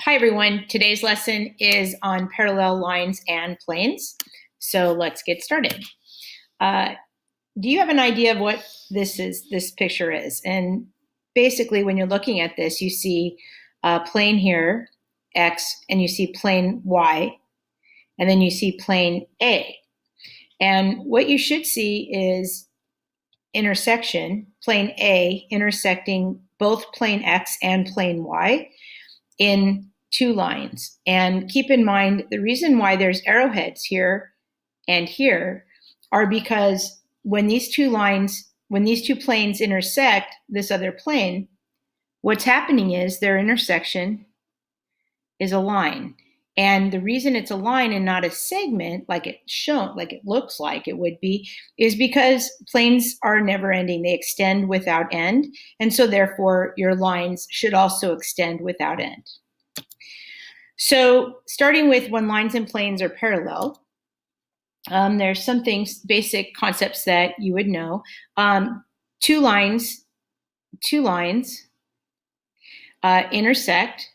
Hi everyone, today's lesson is on parallel lines and planes. So let's get started. Do you have an idea of what this picture is? And basically when you're looking at this, you see a plane here, X, and you see plane Y, and then you see plane A. And what you should see is intersection, plane A intersecting both plane X and plane Y in two lines. And keep in mind, the reason why there's arrowheads here and here are because when these two planes intersect this other plane, what's happening is their intersection is a line. And the reason it's a line and not a segment, like it looks like it would be, is because planes are never ending. They extend without end. And so therefore your lines should also extend without end. So starting with when lines and planes are parallel, there's some things, basic concepts that you would know. Two lines intersect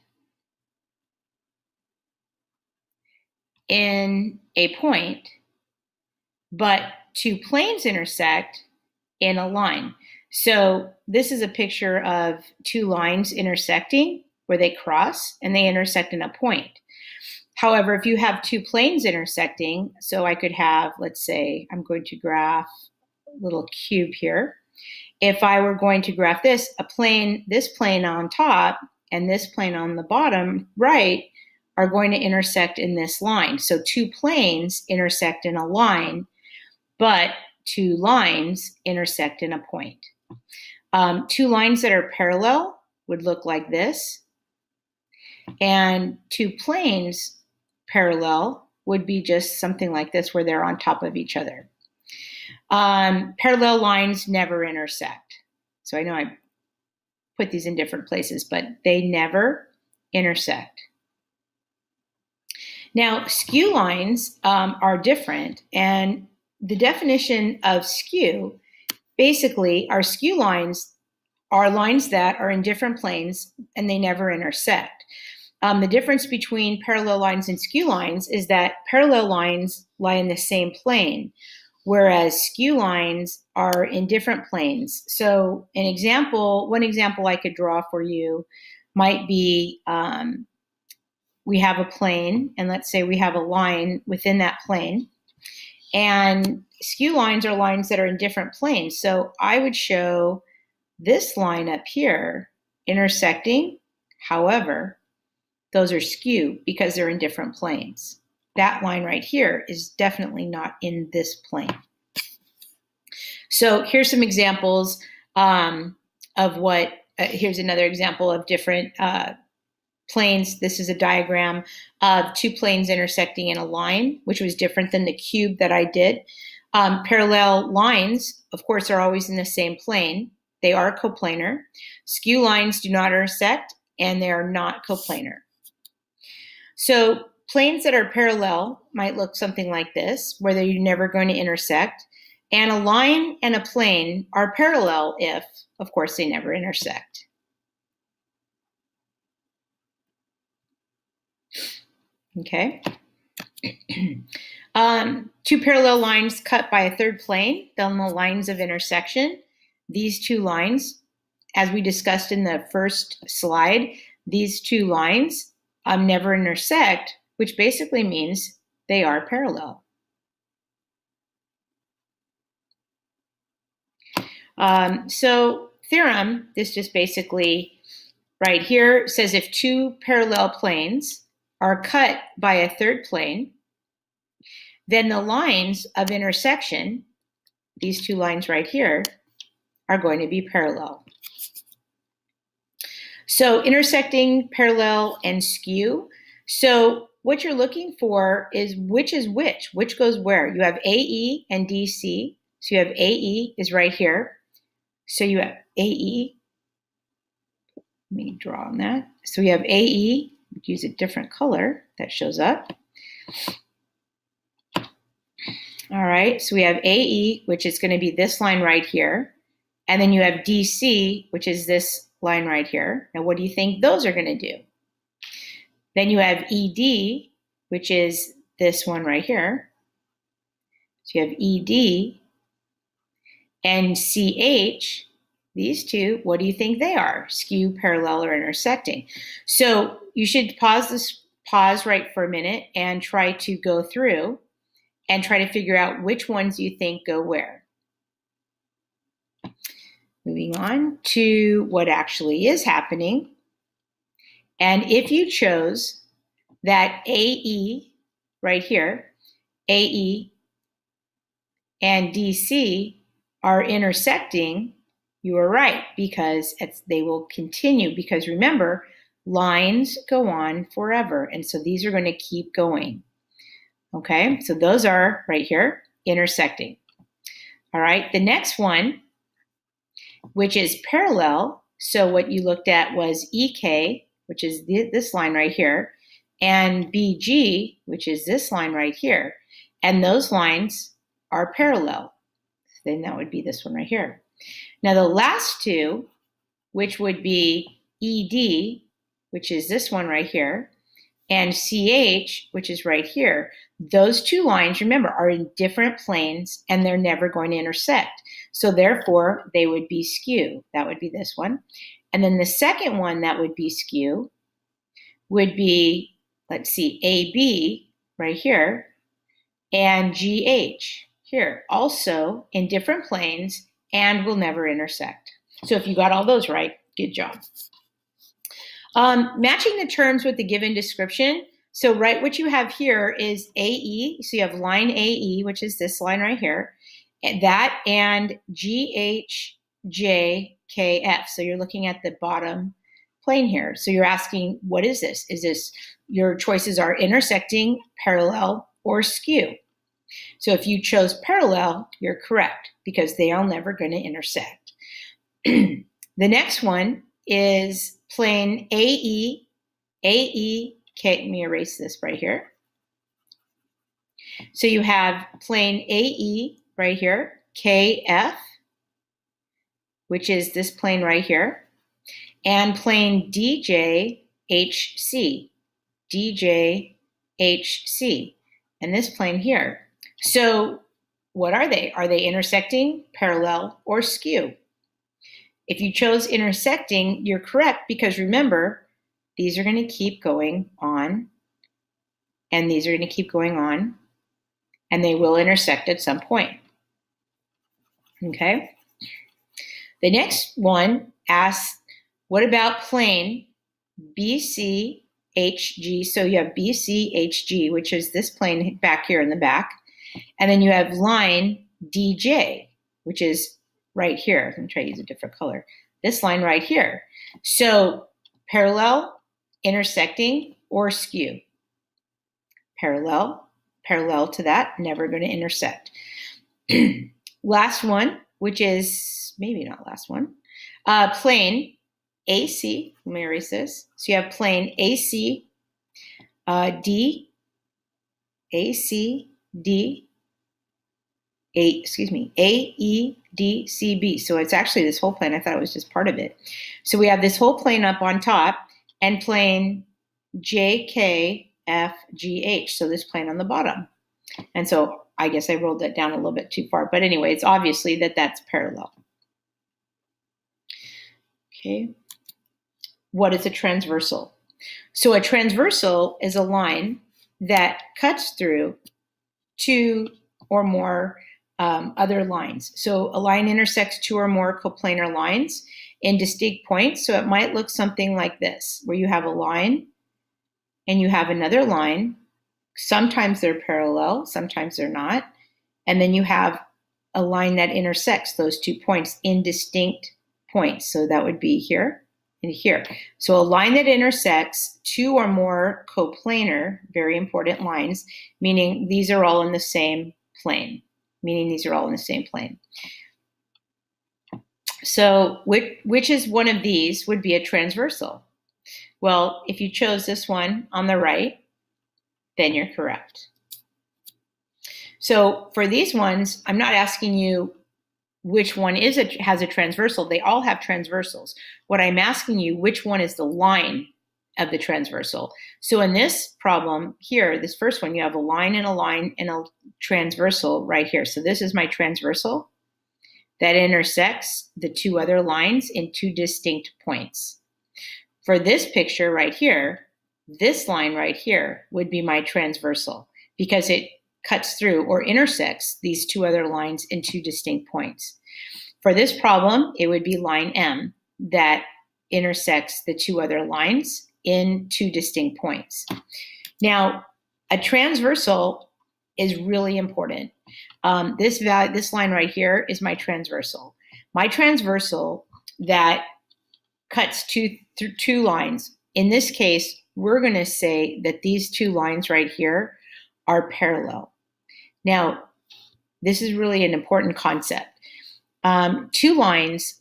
in a point, but two planes intersect in a line. So this is a picture of two lines intersecting where they cross and they intersect in a point. However, if you have two planes intersecting, so I could have, let's say, I'm going to graph a little cube here. If I were going to graph this plane on top and this plane on the bottom right are going to intersect in this line. So two planes intersect in a line, but two lines intersect in a point. Two lines that are parallel would look like this, and two planes parallel would be just something like this where they're on top of each other. Parallel lines never intersect. So I know I put these in different places, but they never intersect. Now, skew lines are different, and the definition of skew, basically, our skew lines are lines that are in different planes and they never intersect. The difference between parallel lines and skew lines is that parallel lines lie in the same plane, whereas skew lines are in different planes. So one example I could draw for you might be we have a plane, and let's say we have a line within that plane. And skew lines are lines that are in different planes. So I would show this line up here intersecting. However, those are skew because they're in different planes. That line right here is definitely not in this plane. So here's some examples of what, here's another example of different planes. This is a diagram of two planes intersecting in a line, which was different than the cube that I did. Parallel lines, of course, are always in the same plane. They are coplanar. Skew lines do not intersect, and they are not coplanar. So planes that are parallel might look something like this, where they're never going to intersect. And a line and a plane are parallel if, of course, they never intersect. Okay. Two parallel lines cut by a third plane, then the lines of intersection. These two lines, as we discussed in the first slide, these two lines never intersect, which basically means they are parallel. So theorem, this just basically right here says if two parallel planes are cut by a third plane, then the lines of intersection, these two lines right here, are going to be parallel. So intersecting, parallel, and skew. So what you're looking for is which goes where. You have AE and DC. So you have AE is right here. So you have AE. Let me draw on that. So we have AE, use a different color that shows up. All right, so we have AE, which is going to be this line right here. And then you have DC, which is this line right here. Now, what do you think those are going to do? Then you have ED, which is this one right here. So you have ED and CH, these two, what do you think they are? Skew, parallel, or intersecting? So you should pause right for a minute and try to go through and try to figure out which ones you think go where. Moving on to what actually is happening. And if you chose that AE right here, AE and DC are intersecting, you are right, because they will continue. Because remember, lines go on forever. And so these are going to keep going. Okay, so those are right here, intersecting. All right, the next one, which is parallel. So what you looked at was EK, which is this line right here, and BG, which is this line right here. And those lines are parallel. Then that would be this one right here. Now the last two, which would be ED, which is this one right here, and CH, which is right here, those two lines, remember, are in different planes and they're never going to intersect. So therefore, they would be skew. That would be this one. And then the second one that would be skew would be, let's see, AB right here and GH here, also in different planes and will never intersect. So if you got all those right, good job. Matching the terms with the given description. So right, what you have here is AE. So you have line AE, which is this line right here, and that and GHJKF. So you're looking at the bottom plane here. So you're asking, what is this? Is this, your choices are intersecting, parallel, or skew. So if you chose parallel, you're correct because they are never going to intersect. The next one is plane AE, AE, okay, let me erase this right here. So you have plane AE right here, KF, which is this plane right here, and plane DJHC, DJHC, and this plane here. So what are they? Are they intersecting, parallel, or skew? If you chose intersecting, you're correct because remember, these are going to keep going on, and these are going to keep going on, and they will intersect at some point. Okay? The next one asks, what about plane BCHG? So you have BCHG, which is this plane back here in the back, and then you have line DJ, which is right here. I'm going to try to use a different color. This line right here. So parallel, intersecting, or skew. Parallel to that, never going to intersect. Last one, which is maybe not last one, plane AC. Let me erase this. So you have plane AC, D, AC, D, AEDCB. So it's actually this whole plane. I thought it was just part of it. So we have this whole plane up on top and plane JKFGH. So this plane on the bottom. And so I guess I rolled that down a little bit too far. But anyway, it's obviously that's parallel. Okay. What is a transversal? So a transversal is a line that cuts through two or more other lines. So a line intersects two or more coplanar lines in distinct points. So it might look something like this, where you have a line and you have another line. Sometimes they're parallel, sometimes they're not. And then you have a line that intersects those 2 points in distinct points. So that would be here and here. So a line that intersects two or more coplanar, very important lines, meaning these are all in the same plane. So which is one of these would be a transversal? Well, if you chose this one on the right, then you're correct. So for these ones, I'm not asking you which one has a transversal. They all have transversals. What I'm asking you, which one is the line of the transversal. So in this problem here, this first one, you have a line and a transversal right here. So this is my transversal that intersects the two other lines in two distinct points. For this picture right here, this line right here would be my transversal because it cuts through or intersects these two other lines in two distinct points. For this problem, it would be line M that intersects the two other lines in two distinct points. Now, a transversal is really important. This line right here is my transversal. My transversal that cuts through two lines. In this case, we're going to say that these two lines right here are parallel. Now, this is really an important concept. Two lines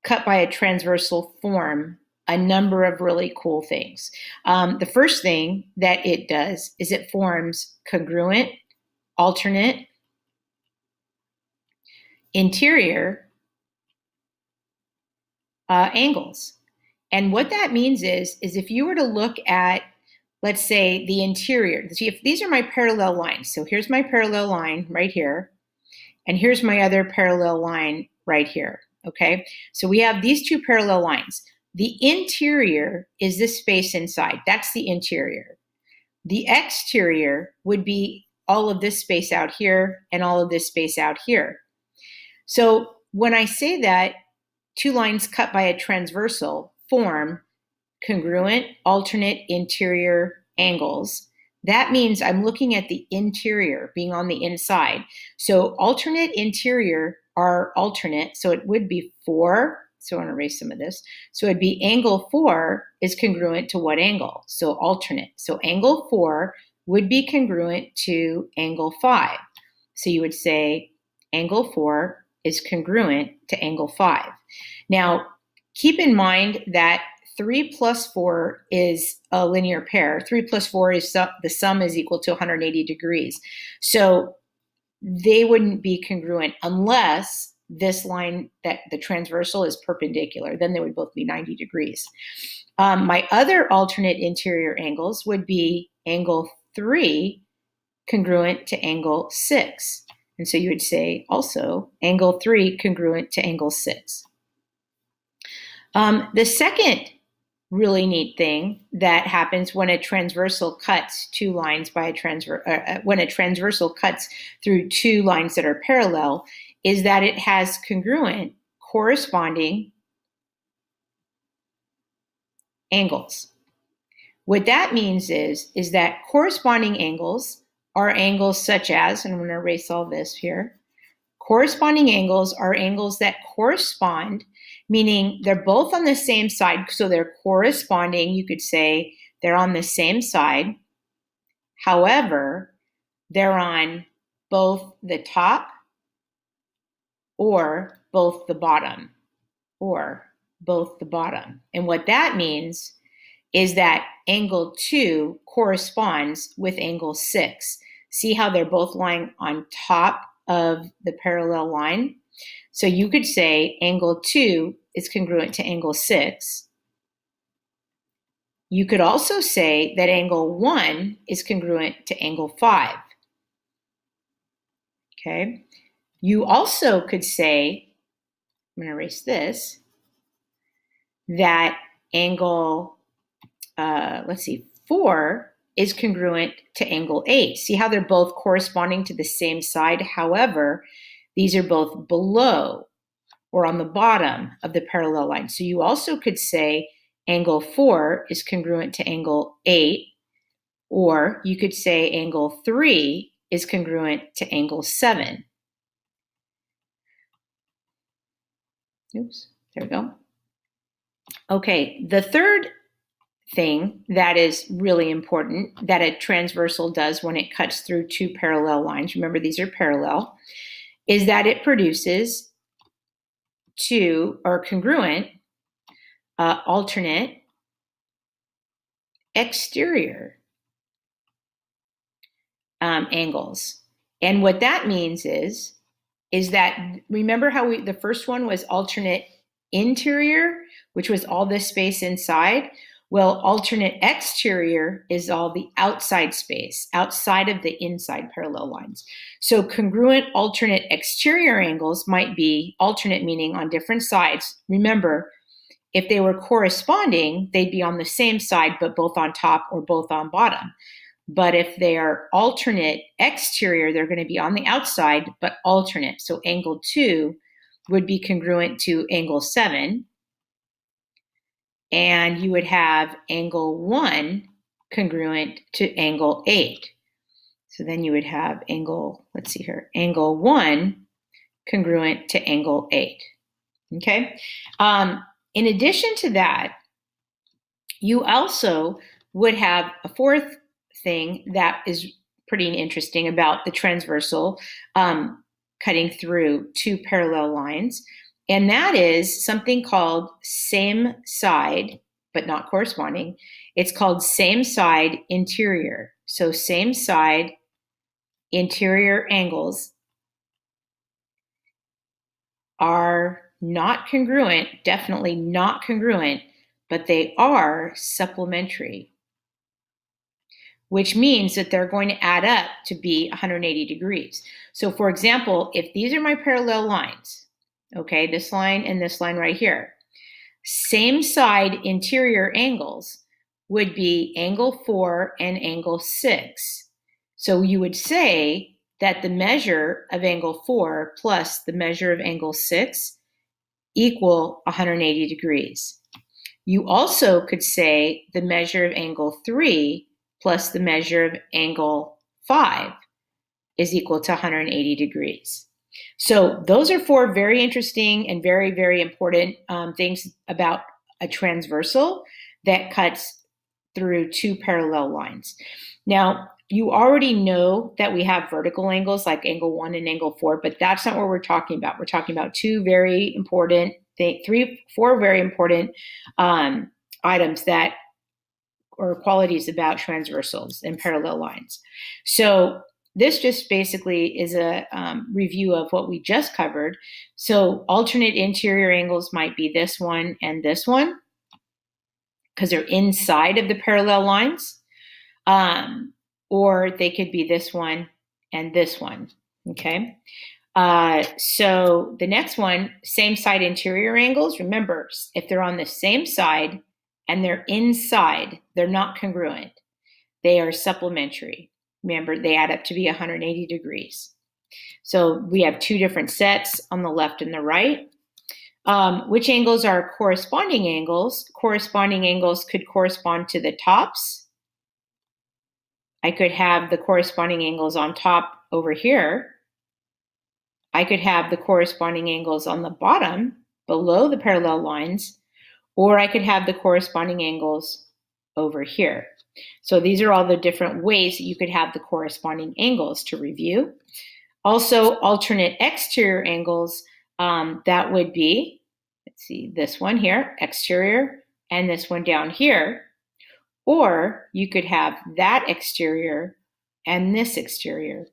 cut by a transversal form a number of really cool things. The first thing that it does is it forms congruent, alternate, interior angles. And what that means is if you were to look at, let's say, the interior, see if these are my parallel lines. So here's my parallel line right here, and here's my other parallel line right here, okay? So we have these two parallel lines. The interior is this space inside. That's the interior. The exterior would be all of this space out here and all of this space out here. So when I say that two lines cut by a transversal form congruent, alternate, interior angles, that means I'm looking at the interior being on the inside. So alternate, interior are alternate, so it would be 4. So I'm going to erase some of this. So it'd be angle 4 is congruent to what angle? So alternate. So angle 4 would be congruent to angle 5. So you would say angle 4 is congruent to angle 5. Now, keep in mind that 3 plus 4 is a linear pair. 3 plus 4 is the sum is equal to 180 degrees. So they wouldn't be congruent unless this line, that the transversal is perpendicular. Then they would both be 90 degrees. My other alternate interior angles would be angle 3 congruent to angle 6. And so you would say also angle 3 congruent to angle 6. The second really neat thing that happens when a transversal cuts two lines by when a transversal cuts through two lines that are parallel is that it has congruent corresponding angles. What that means is that corresponding angles are angles such as, and I'm going to erase all this here, corresponding angles are angles that correspond, meaning they're both on the same side, so they're corresponding. You could say they're on the same side. However, they're on both the top or both the bottom, And what that means is that angle 2 corresponds with angle 6. See how they're both lying on top of the parallel line? So you could say angle 2 is congruent to angle 6. You could also say that angle 1 is congruent to angle 5. Okay. You also could say, I'm going to erase this, that angle, 4 is congruent to angle 8. See how they're both corresponding to the same side? However, these are both below or on the bottom of the parallel line. So you also could say angle 4 is congruent to angle 8, or you could say angle 3 is congruent to angle 7. Oops, there we go. Okay, the third thing that is really important that a transversal does when it cuts through two parallel lines, remember these are parallel, is that it produces two or congruent alternate exterior angles. And what that means is that, remember how the first one was alternate interior, which was all this space inside? Well, alternate exterior is all the outside space, outside of the inside parallel lines. So congruent alternate exterior angles might be alternate, meaning on different sides. Remember, if they were corresponding, they'd be on the same side, but both on top or both on bottom. But if they are alternate exterior, they're going to be on the outside, but alternate. So angle 2 would be congruent to angle 7. And you would have angle 1 congruent to angle 8. So then you would have angle, let's see here, angle 1 congruent to angle 8. Okay? In addition to that, you also would have a fourth thing that is pretty interesting about the transversal cutting through two parallel lines, and that is something called same side, but not corresponding. It's called same side interior. So same side interior angles are not congruent, definitely not congruent, but they are supplementary, which means that they're going to add up to be 180 degrees. So for example, if these are my parallel lines, okay, this line and this line right here, same side interior angles would be angle 4 and angle 6. So you would say that the measure of angle 4 plus the measure of angle 6 equal 180 degrees. You also could say the measure of angle 3 plus the measure of angle 5 is equal to 180 degrees. So those are four very interesting and very, very important things about a transversal that cuts through two parallel lines. Now, you already know that we have vertical angles like angle 1 and angle 4, but that's not what we're talking about. We're talking about two very important, four very important items that, or qualities about transversals and parallel lines. So this just basically is a review of what we just covered. So alternate interior angles might be this one and this one, because they're inside of the parallel lines. Or they could be this one and this one, okay? So the next one, same side interior angles. Remember, if they're on the same side and they're inside, they're not congruent. They are supplementary. Remember, they add up to be 180 degrees. So we have two different sets on the left and the right. Which angles are corresponding angles? Corresponding angles could correspond to the tops. I could have the corresponding angles on top over here. I could have the corresponding angles on the bottom below the parallel lines, or I could have the corresponding angles over here. So these are all the different ways that you could have the corresponding angles to review. Also, alternate exterior angles, that would be, let's see, this one here, exterior, and this one down here. Or you could have that exterior and this exterior.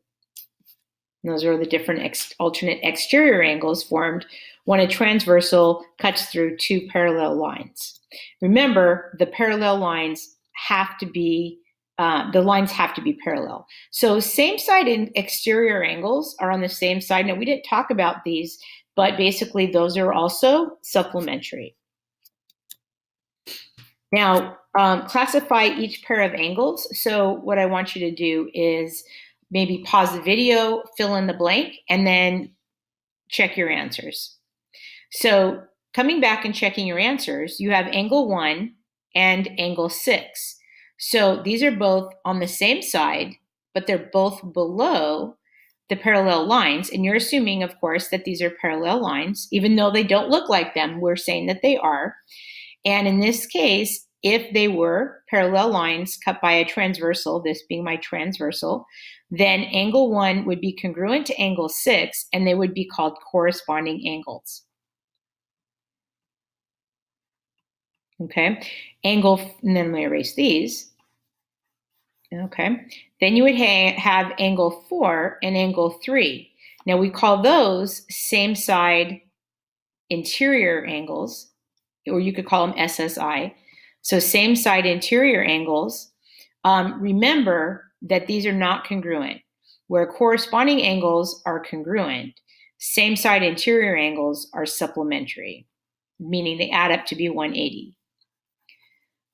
And those are the different alternate exterior angles formed when a transversal cuts through two parallel lines. Remember, the parallel lines have to be, the lines have to be parallel. So same side and exterior angles are on the same side. Now, we didn't talk about these, but basically those are also supplementary. Now, classify each pair of angles. So what I want you to do is maybe pause the video, fill in the blank, and then check your answers. So coming back and checking your answers, you have angle 1 and angle 6. So these are both on the same side, but they're both below the parallel lines. And you're assuming, of course, that these are parallel lines. Even though they don't look like them, we're saying that they are. And in this case, if they were parallel lines cut by a transversal, this being my transversal, then angle 1 would be congruent to angle 6, and they would be called corresponding angles. Okay, and then let me erase these. Okay, then you would have angle 4 and angle 3. Now we call those same side interior angles, or you could call them SSI. So same side interior angles. Remember that these are not congruent. Where corresponding angles are congruent, same side interior angles are supplementary, meaning they add up to be 180.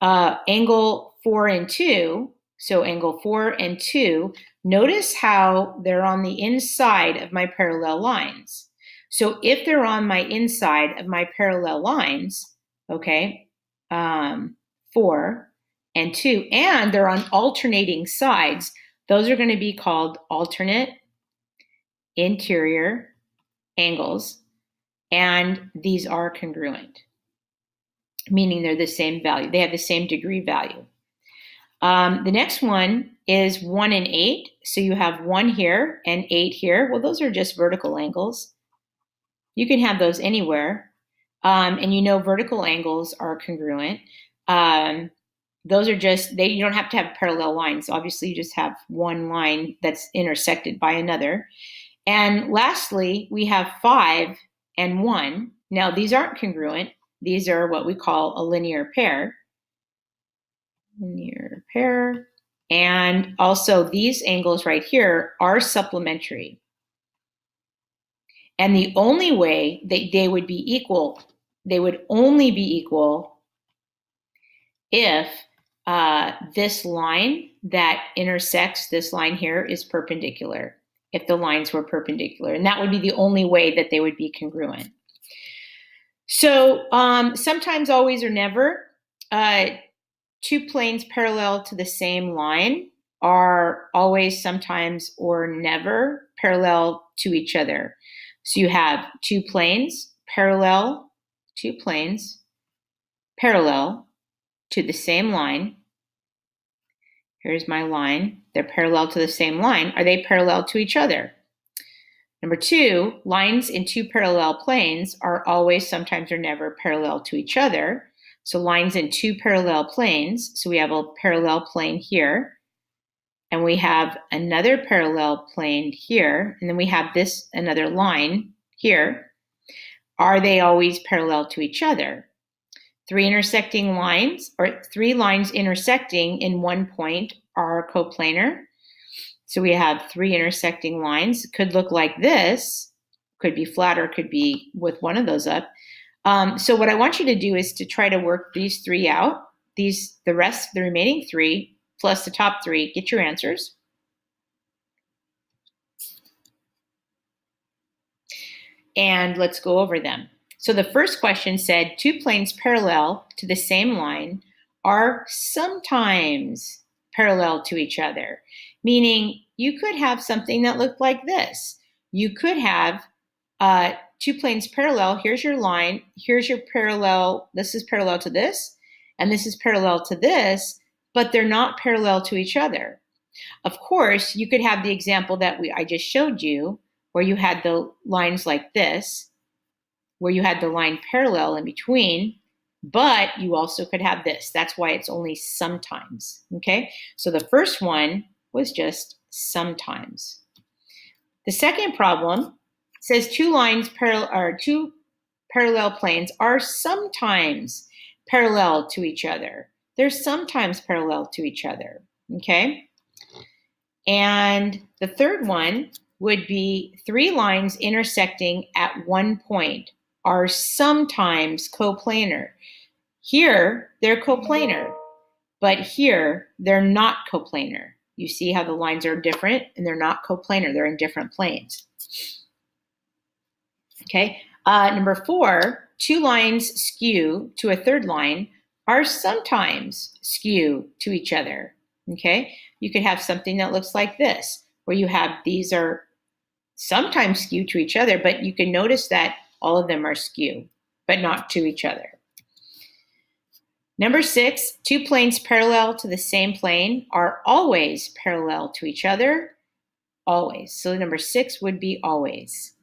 Angle 4 and 2, so angle 4 and 2, notice how they're on the inside of my parallel lines. So if they're on my inside of my parallel lines, okay, 4 and 2, and they're on alternating sides, those are going to be called alternate interior angles, and these are congruent, meaning they're the same value. They have the same degree value. The next one is 1 and 8. So you have 1 here and 8 here. Well, those are just vertical angles. You can have those anywhere. And you know vertical angles are congruent. Those are just, you don't have to have parallel lines. Obviously, you just have one line that's intersected by another. And lastly, we have 5 and 1. Now, these aren't congruent. These are what we call a linear pair. Linear pair. And also these angles right here are supplementary. And the only way that they would be equal, they would only be equal if this line that intersects this line here is perpendicular, if the lines were perpendicular. And that would be the only way that they would be congruent. So sometimes, always, or never, two planes parallel to the same line are always, sometimes, or never parallel to each other. So you have two planes parallel to the same line. Here's my line. They're parallel to the same line. Are they parallel to each other? Number 2, lines in two parallel planes are always, sometimes, or never parallel to each other. So lines in two parallel planes. So we have a parallel plane here, and we have another parallel plane here, and then we have this another line here. Are they always parallel to each other? 3 intersecting lines, or 3 lines intersecting in one point, are coplanar. So we have 3 intersecting lines. It could look like this, could be flat, or could be with one of those up. So what I want you to do is to try to work these 3 out. The remaining 3 plus the top 3. Get your answers. And let's go over them. So the first question said, 2 planes parallel to the same line are sometimes parallel to each other, meaning you could have something that looked like this. You could have 2 planes parallel. Here's your line. Here's your parallel. This is parallel to this, and this is parallel to this, but they're not parallel to each other. Of course, you could have the example that I just showed you, where you had the lines like this, where you had the line parallel in between, but you also could have this. That's why it's only sometimes, okay? So the first one was just sometimes. The second problem says 2 parallel planes are sometimes parallel to each other. They're sometimes parallel to each other, okay? And the third one would be 3 lines intersecting at one point are sometimes coplanar. Here, they're coplanar, but here, they're not coplanar. You see how the lines are different, and they're not coplanar. They're in different planes. Okay, number 4, 2 lines skew to a third line are sometimes skew to each other. Okay, you could have something that looks like this, where you have these are sometimes skew to each other, but you can notice that all of them are skew, but not to each other. Number 6, 2 planes parallel to the same plane are always parallel to each other. Always. So number 6 would be always.